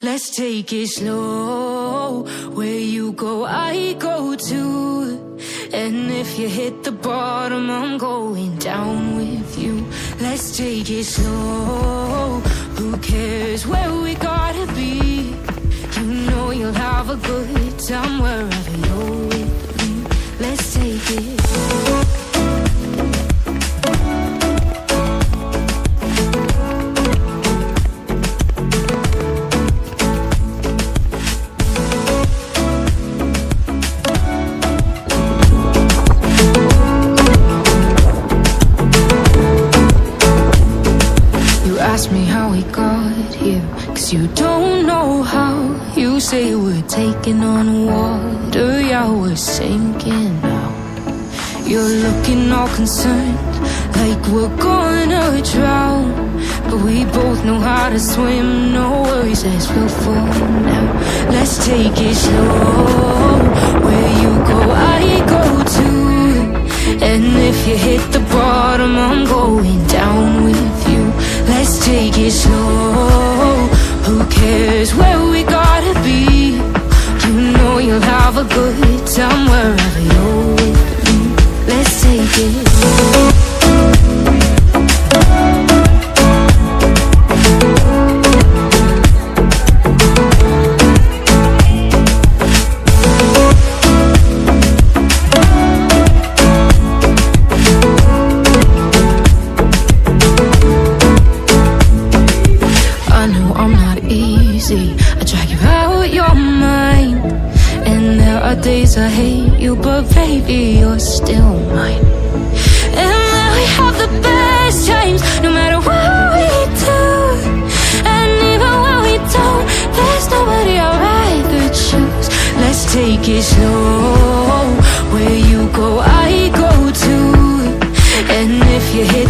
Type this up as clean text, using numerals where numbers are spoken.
Let's take it slow. Where you go, I go too. And if you hit the bottom, I'm going down with you. Let's take it slow. Who cares where we gotta be? You know you'll have a good time wherever you're with me. Let's take it slow. Ask me how we got here, 'cause you don't know how. You say we're taking on water, yeah, we're sinking now. You're looking all concerned, like we're gonna drown. But we both know how to swim, no worries as we'll fall now. Let's take it slow. Where you go, I go too. And if you hit the bottom, I'm going down with you. Let's take it slow. Who cares where we gotta be? You know you'll have a good time wherever you're with me. Let's take it slow. I drag you out your mind, and there are days I hate you, but baby, you're still mine. And then we have the best times, no matter what we do. And even when we don't, there's nobody I'd rather choose. Let's take it slow. Where you go, I go too. And if you hit